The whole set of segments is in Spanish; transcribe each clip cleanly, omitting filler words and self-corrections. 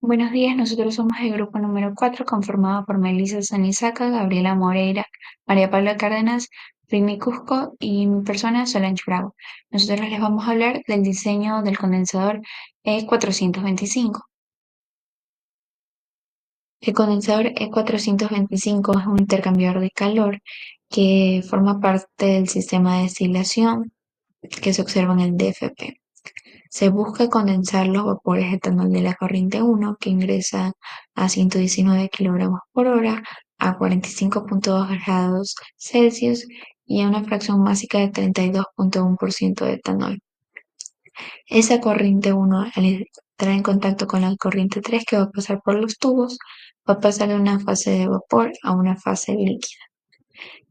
Buenos días, nosotros somos el grupo número 4, conformado por Melissa Sanisaca, Gabriela Moreira, María Paula Cárdenas, Rini Cusco y mi persona Solange Bravo. Nosotros les vamos a hablar del diseño del condensador E425. El condensador E425 es un intercambiador de calor que forma parte del sistema de destilación que se observa en el DFP. Se busca condensar los vapores de etanol de la corriente 1 que ingresa a 119 kilogramos por hora a 45,2 grados Celsius y a una fracción másica de 32,1% de etanol. Esa corriente 1, al entrar en contacto con la corriente 3 que va a pasar por los tubos, va a pasar de una fase de vapor a una fase líquida.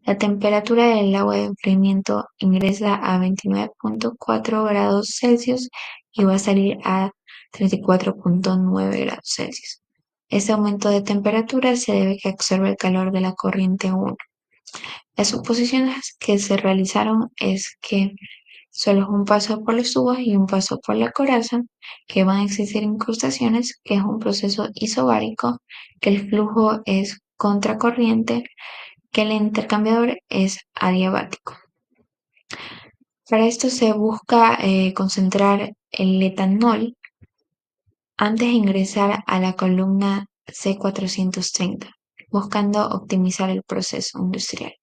La temperatura del agua de enfriamiento ingresa a 29,4 grados Celsius y va a salir a 34,9 grados Celsius. Ese aumento de temperatura se debe a que absorbe el calor de la corriente 1. Las suposiciones que se realizaron es que solo es un paso por los tubos y un paso por la coraza, que van a existir incrustaciones, que es un proceso isobárico, que el flujo es contracorriente, que el intercambiador es adiabático. Para esto se busca concentrar el etanol antes de ingresar a la columna C430, buscando optimizar el proceso industrial.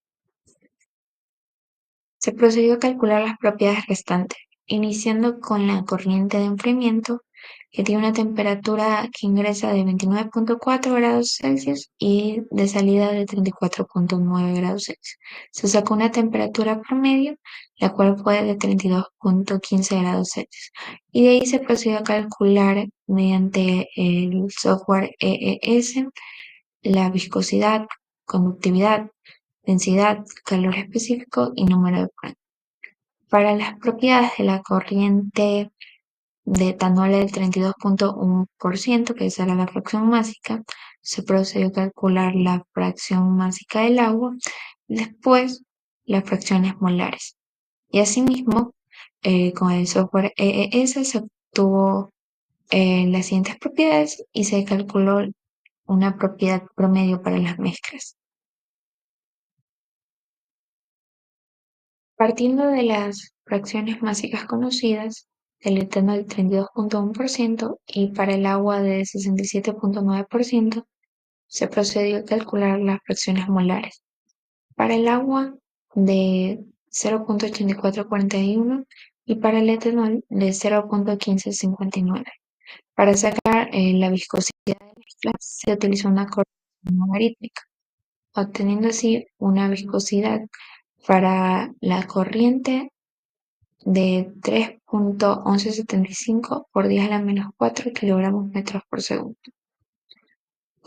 Se procedió a calcular las propiedades restantes, iniciando con la corriente de enfriamiento, que tiene una temperatura que ingresa de 29,4 grados Celsius y de salida de 34,9 grados Celsius. Se sacó una temperatura promedio, la cual fue de 32,15 grados Celsius. Y de ahí se procedió a calcular mediante el software EES la viscosidad, conductividad, densidad, calor específico y número de Planck. Para las propiedades de la corriente de etanol del 32,1%, que esa era la fracción másica, se procedió a calcular la fracción másica del agua y después las fracciones molares. Y asimismo, con el software EES se obtuvo las siguientes propiedades y se calculó una propiedad promedio para las mezclas. Partiendo de las fracciones mágicas conocidas, el etanol 32,1% y para el agua de 67,9%, se procedió a calcular las fracciones molares. Para el agua de 0,8441 y para el etanol de 0,1559. Para sacar la viscosidad de la mezcla se utilizó una correlación logarítmica, obteniendo así una viscosidad para la corriente de 3,1175 por 10⁻⁴ kilogramos metros por segundo.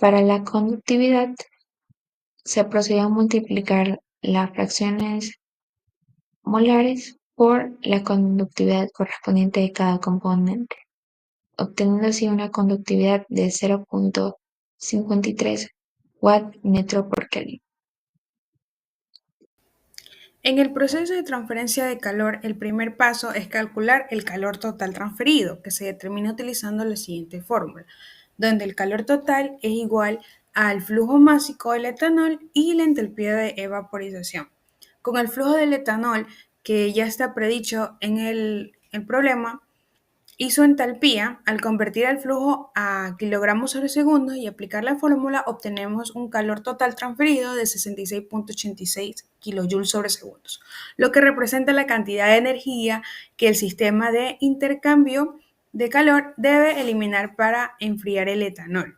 Para la conductividad se procedió a multiplicar las fracciones molares por la conductividad correspondiente de cada componente, obteniendo así una conductividad de 0,53 watt metro por Kelvin. En el proceso de transferencia de calor, el primer paso es calcular el calor total transferido, que se determina utilizando la siguiente fórmula, donde el calor total es igual al flujo másico del etanol y la entalpía de evaporización. Con el flujo del etanol, que ya está predicho en el problema, y su entalpía, al convertir el flujo a kilogramos sobre segundo y aplicar la fórmula, obtenemos un calor total transferido de 66,86 kilojoules sobre segundos, lo que representa la cantidad de energía que el sistema de intercambio de calor debe eliminar para enfriar el etanol.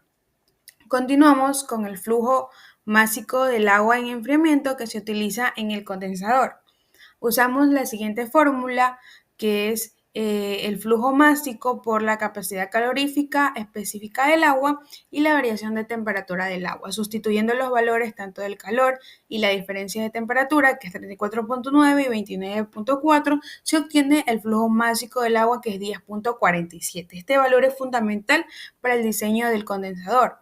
Continuamos con el flujo másico del agua en enfriamiento que se utiliza en el condensador. Usamos la siguiente fórmula, que es el flujo másico por la capacidad calorífica específica del agua y la variación de temperatura del agua, sustituyendo los valores tanto del calor y la diferencia de temperatura, que es 34,9 y 29,4, se obtiene el flujo másico del agua, que es 10,47. Este valor es fundamental para el diseño del condensador,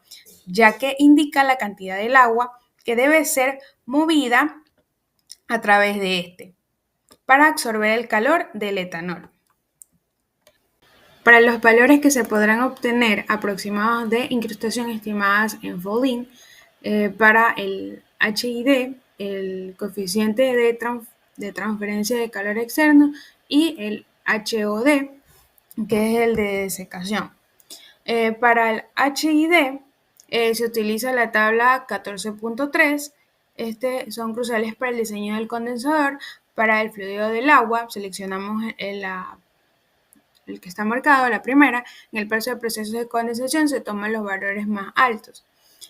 ya que indica la cantidad del agua que debe ser movida a través de este para absorber el calor del etanol. Para los valores que se podrán obtener aproximados de incrustación estimadas en Fall-in, para el HID, el coeficiente de transferencia de calor externo, y el HOD, que es el de desecación. Para el HID se utiliza la tabla 14.3. Son cruciales para el diseño del condensador. Para el fluido del agua, seleccionamos el que está marcado, la primera. En el caso de procesos de condensación se toman los valores más altos,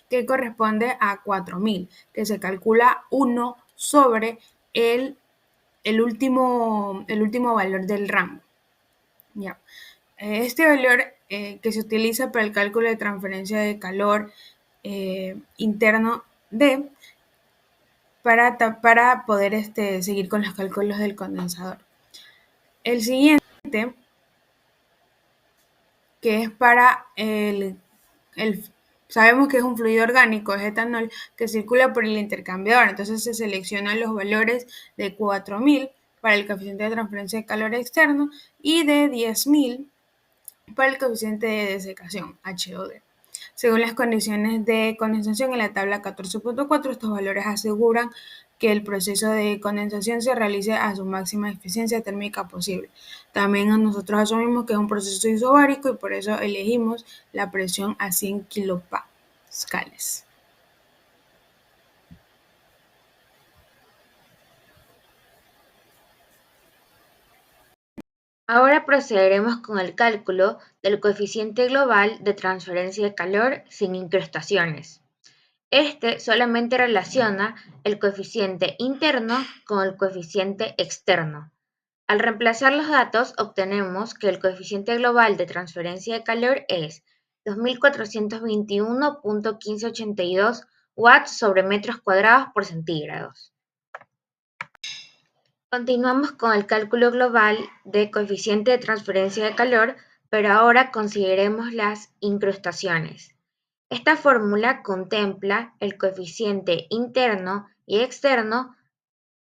que corresponde a 4000, que se calcula 1 sobre el último valor del rango. Ya. Este valor que se utiliza para el cálculo de transferencia de calor interno D para poder seguir con los cálculos del condensador. El siguiente, que es para sabemos que es un fluido orgánico, es etanol, que circula por el intercambiador. Entonces se seleccionan los valores de 4000 para el coeficiente de transferencia de calor externo y de 10000 para el coeficiente de desecación, HOD. Según las condiciones de condensación en la tabla 14.4, estos valores aseguran que el proceso de condensación se realice a su máxima eficiencia térmica posible. También nosotros asumimos que es un proceso isobárico y por eso elegimos la presión a 100 kilopascales. Ahora procederemos con el cálculo del coeficiente global de transferencia de calor sin incrustaciones. Este solamente relaciona el coeficiente interno con el coeficiente externo. Al reemplazar los datos, obtenemos que el coeficiente global de transferencia de calor es 2421.1582 watts sobre metros cuadrados por centígrados. Continuamos con el cálculo global de coeficiente de transferencia de calor, pero ahora consideremos las incrustaciones. Esta fórmula contempla el coeficiente interno y externo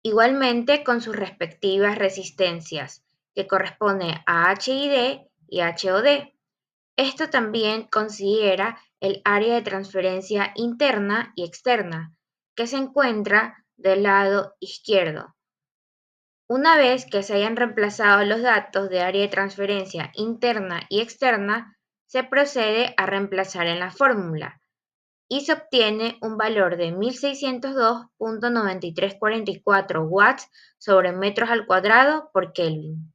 igualmente con sus respectivas resistencias, que corresponde a HID y HOD. Esto también considera el área de transferencia interna y externa, que se encuentra del lado izquierdo. Una vez que se hayan reemplazado los datos de área de transferencia interna y externa, se procede a reemplazar en la fórmula y se obtiene un valor de 1602.9344 watts sobre metros al cuadrado por Kelvin.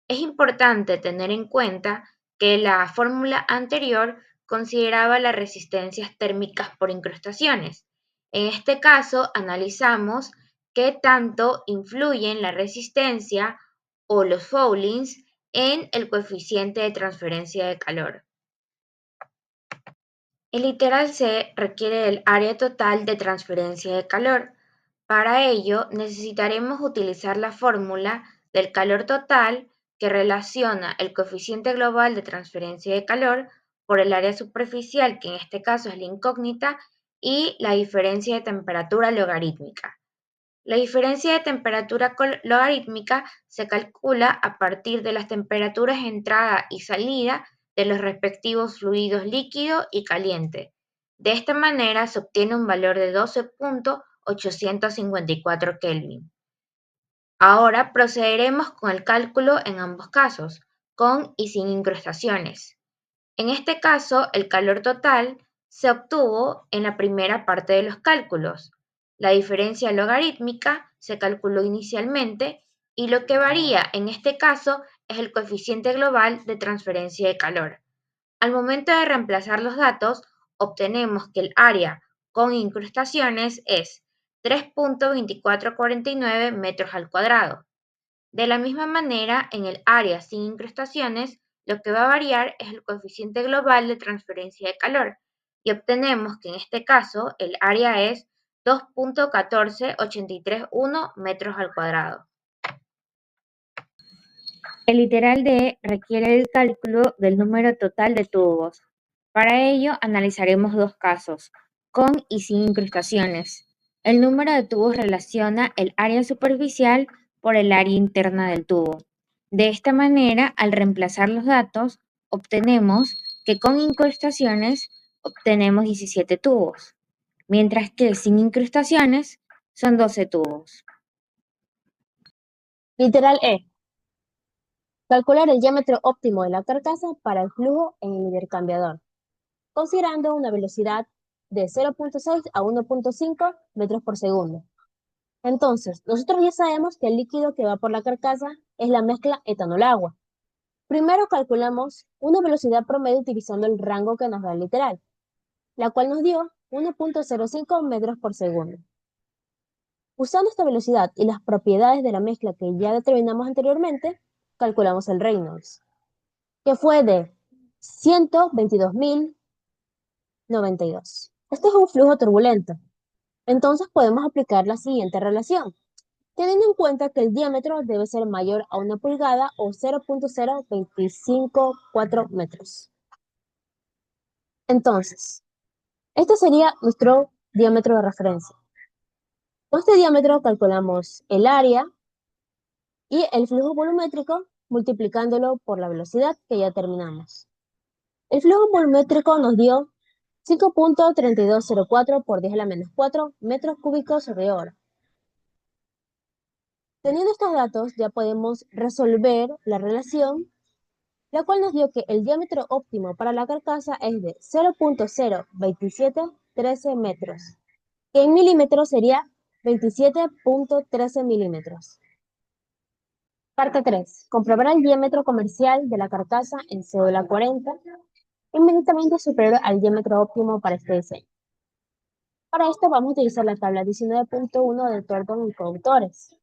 Es importante tener en cuenta que la fórmula anterior consideraba las resistencias térmicas por incrustaciones. En este caso, analizamos qué tanto influyen la resistencia o los foulings en el coeficiente de transferencia de calor. El literal C requiere el área total de transferencia de calor. Para ello, necesitaremos utilizar la fórmula del calor total que relaciona el coeficiente global de transferencia de calor por el área superficial, que en este caso es la incógnita, y la diferencia de temperatura logarítmica. La diferencia de temperatura logarítmica se calcula a partir de las temperaturas entrada y salida de los respectivos fluidos líquido y caliente. De esta manera se obtiene un valor de 12.854 Kelvin. Ahora procederemos con el cálculo en ambos casos, con y sin incrustaciones. En este caso, el calor total se obtuvo en la primera parte de los cálculos. La diferencia logarítmica se calculó inicialmente y lo que varía en este caso es el coeficiente global de transferencia de calor. Al momento de reemplazar los datos, obtenemos que el área con incrustaciones es 3.2449 metros al cuadrado. De la misma manera, en el área sin incrustaciones, lo que va a variar es el coeficiente global de transferencia de calor y obtenemos que en este caso el área es 2.14831 metros al cuadrado. El literal D requiere el cálculo del número total de tubos. Para ello analizaremos dos casos, con y sin incrustaciones. El número de tubos relaciona el área superficial por el área interna del tubo. De esta manera, al reemplazar los datos, obtenemos que con incrustaciones obtenemos 17 tubos, mientras que sin incrustaciones son 12 tubos. Literal E. Calcular el diámetro óptimo de la carcasa para el flujo en el intercambiador, considerando una velocidad de 0.6 a 1.5 metros por segundo. Entonces, nosotros ya sabemos que el líquido que va por la carcasa es la mezcla etanol-agua. Primero calculamos una velocidad promedio utilizando el rango que nos da el literal, la cual nos dio 1.05 metros por segundo. Usando esta velocidad y las propiedades de la mezcla que ya determinamos anteriormente, calculamos el Reynolds, que fue de 122.092. Este es un flujo turbulento. Entonces podemos aplicar la siguiente relación, teniendo en cuenta que el diámetro debe ser mayor a 1 pulgada o 0.0254 metros. Entonces, este sería nuestro diámetro de referencia. Con este diámetro calculamos el área y el flujo volumétrico multiplicándolo por la velocidad que ya terminamos. El flujo volumétrico nos dio 5.3204 por 10 a la menos 4 metros cúbicos sobre hora. Teniendo estos datos, ya podemos resolver la relación, la cual nos dio que el diámetro óptimo para la carcasa es de 0.02713 metros, que en milímetros sería 27.13 milímetros. Parte 3. Comprobar el diámetro comercial de la carcasa en cédula 40, inmediatamente superior al diámetro óptimo para este diseño. Para esto vamos a utilizar la tabla 19.1 de Thornton y coautores.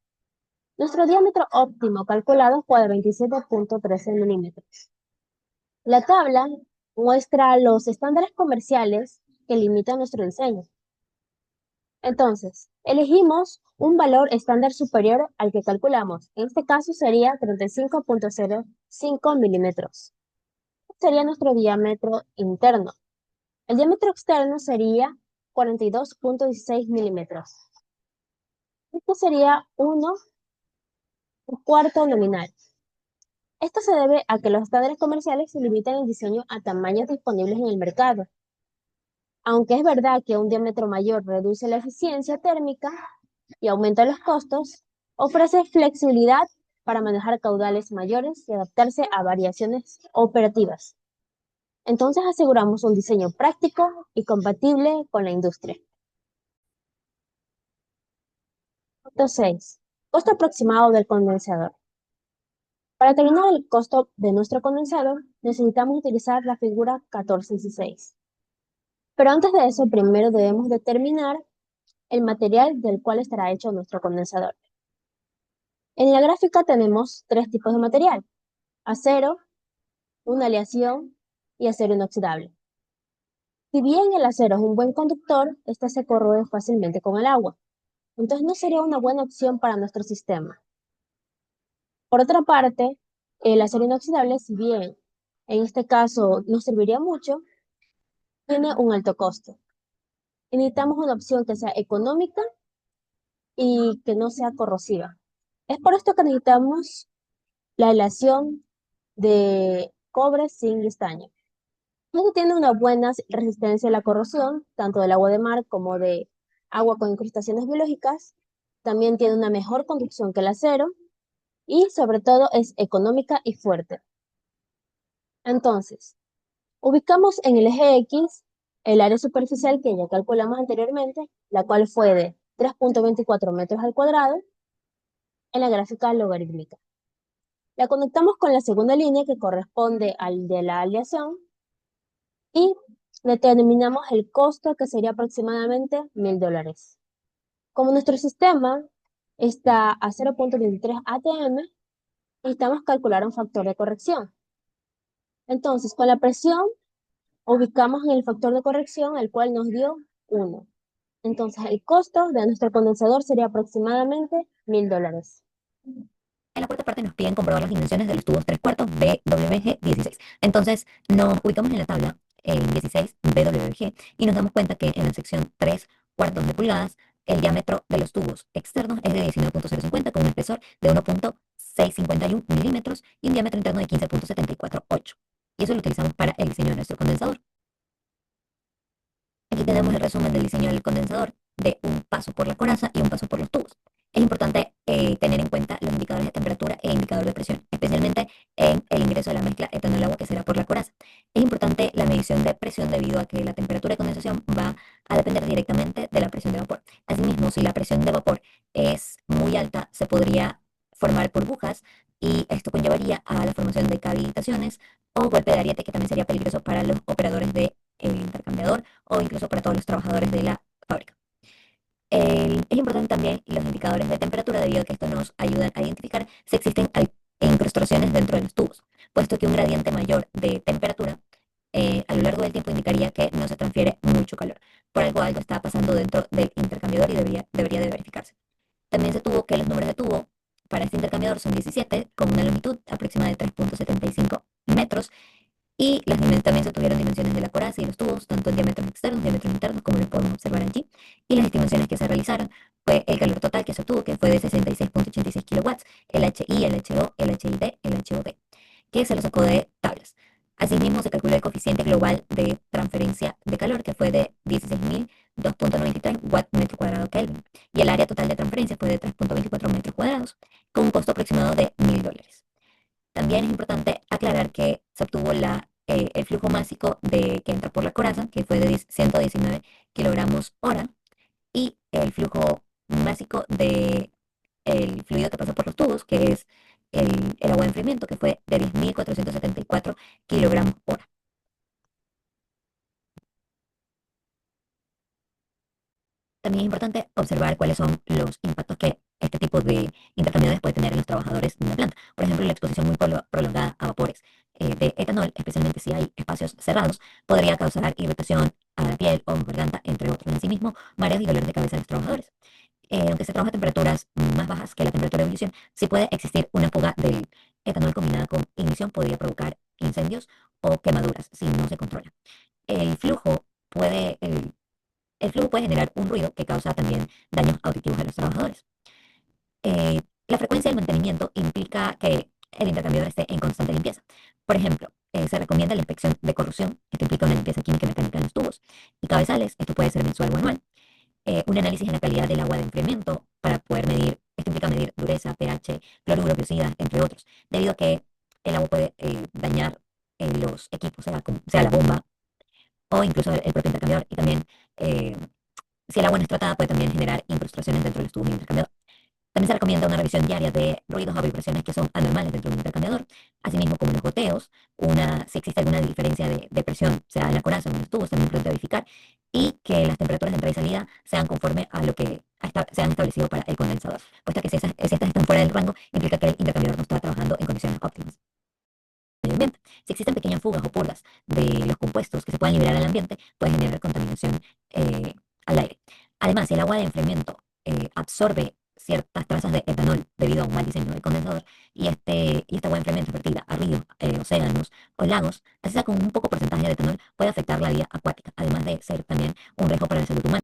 Nuestro diámetro óptimo calculado fue de 27.13 milímetros. La tabla muestra los estándares comerciales que limitan nuestro diseño. Entonces, elegimos un valor estándar superior al que calculamos. En este caso sería 35.05 milímetros. Sería nuestro diámetro interno. El diámetro externo sería 42.16 milímetros. Esto sería un cuarto nominal. Esto se debe a que los estándares comerciales se limitan en diseño a tamaños disponibles en el mercado. Aunque es verdad que un diámetro mayor reduce la eficiencia térmica y aumenta los costos, ofrece flexibilidad para manejar caudales mayores y adaptarse a variaciones operativas. Entonces aseguramos un diseño práctico y compatible con la industria. Punto 6. Costo aproximado del condensador. Para determinar el costo de nuestro condensador, necesitamos utilizar la figura 1416. Pero antes de eso, primero debemos determinar el material del cual estará hecho nuestro condensador. En la gráfica tenemos tres tipos de material: acero, una aleación y acero inoxidable. Si bien el acero es un buen conductor, este se corroe fácilmente con el agua, entonces no sería una buena opción para nuestro sistema. Por otra parte, el acero inoxidable, si bien en este caso nos serviría mucho, tiene un alto costo. Y necesitamos una opción que sea económica y que no sea corrosiva. Es por esto que necesitamos la aleación de cobre sin estaño. Esto tiene una buena resistencia a la corrosión, tanto del agua de mar como de agua con incrustaciones biológicas. También tiene una mejor conducción que el acero y sobre todo es económica y fuerte. Entonces, ubicamos en el eje X el área superficial que ya calculamos anteriormente, la cual fue de 3.24 metros al cuadrado en la gráfica logarítmica. La conectamos con la segunda línea que corresponde al de la aleación y determinamos el costo, que sería aproximadamente $1.000. Como nuestro sistema está a 0.23 atm, necesitamos calcular un factor de corrección. Entonces, con la presión, ubicamos en el factor de corrección, el cual nos dio 1. Entonces, el costo de nuestro condensador sería aproximadamente $1.000. En la cuarta parte nos piden comprobar las dimensiones de los tubos 3/4 BWG16. Entonces nos ubicamos en la tabla en 16 BWG y nos damos cuenta que en la sección 3/4 de pulgadas el diámetro de los tubos externos es de 19.050 con un espesor de 1.0 6,51 milímetros y un diámetro interno de 15,748. Y eso lo utilizamos para el diseño de nuestro condensador. Aquí tenemos el resumen del diseño del condensador, de un paso por la coraza y un paso por los tubos. Es importante tener en cuenta los indicadores de temperatura e indicador de presión, especialmente en el ingreso de la mezcla etanol-agua que será por la coraza. Es importante la medición de presión debido a que la temperatura de condensación va a depender directamente de la presión de vapor. Asimismo, si la presión de vapor es muy alta, se podría formar burbujas y esto conllevaría a la formación de cavitaciones o golpe de ariete, que también sería peligroso para los operadores del intercambiador o incluso para todos los trabajadores de la fábrica. Es importante también los indicadores de temperatura debido a que esto nos ayuda a identificar si existen incrustaciones dentro de los tubos, puesto que un gradiente mayor de temperatura a lo largo del tiempo indicaría que no se transfiere mucho calor. Por algo está pasando dentro del intercambiador y debería de verificarse. También se tuvo que los números de tubo para este intercambiador son 17, con una longitud aproximada de 3,75 metros. Y también se tuvieron dimensiones de la coraza y los tubos, tanto en diámetros externos, diámetros internos, como lo podemos observar allí. Y las estimaciones que se realizaron fue el calor total que se obtuvo, que fue de 66,86 kilowatts, el HI, el HO, el HID, el HOD, que se lo sacó de tablas. Asimismo, se calculó el coeficiente global de transferencia de calor, que fue de 16.002,93 watt metro cuadrado Kelvin. Y el área total de transferencia fue de 3,24 metros cuadrados, con un costo aproximado de $1.000. También es importante aclarar que se obtuvo el flujo másico que entra por la coraza, que fue de 119 kilogramos hora, y el flujo másico del fluido que pasa por los tubos, que es el agua de enfriamiento, que fue de 10.474 kilogramos hora. También es importante observar cuáles son los impactos que este tipo de intercambiadores puede tener en los trabajadores de una planta. Por ejemplo, la exposición muy prolongada a vapores de etanol, especialmente si hay espacios cerrados, podría causar irritación a la piel o garganta, entre otros. Asimismo, mareos y dolores de cabeza de los trabajadores. Aunque se trabaja a temperaturas más bajas que la temperatura de ebullición, si puede existir una fuga del etanol combinada con ignición, podría provocar incendios o quemaduras si no se controla. El flujo puede, el, el flujo puede generar un ruido que causa también daños auditivos a los trabajadores. La frecuencia del mantenimiento implica que el intercambiador esté en constante limpieza. Por ejemplo, se recomienda la inspección de corrosión, esto implica una limpieza química y mecánica en los tubos y cabezales, esto puede ser mensual o anual. Un análisis en la calidad del agua de enfriamiento para poder medir, esto implica medir dureza, pH, cloruro, biocidas, entre otros, debido a que el agua puede dañar los equipos, sea la bomba o incluso el propio intercambiador. Y también, si el agua no es tratada, puede también generar incrustaciones dentro de los tubos del intercambiador. También se recomienda una revisión diaria de ruidos o vibraciones que son anormales dentro del intercambiador, asimismo como los goteos, si existe alguna diferencia de presión, sea en la coraza o en los tubos, también importante verificar, y que las temperaturas de entrada y salida sean conforme a lo que se han establecido para el condensador, puesto que si estas están fuera del rango, implica que el intercambiador no está trabajando en condiciones óptimas. Si existen pequeñas fugas o purgas de los compuestos que se puedan liberar al ambiente, puede generar contaminación al aire. Además, si el agua de enfriamiento absorbe ciertas trazas de etanol debido a un mal diseño del condensador y esta agua de enfriamiento es vertida a ríos, océanos o lagos, así sea con un poco porcentaje de etanol, puede afectar la vida acuática, además de ser también un riesgo para la salud humana.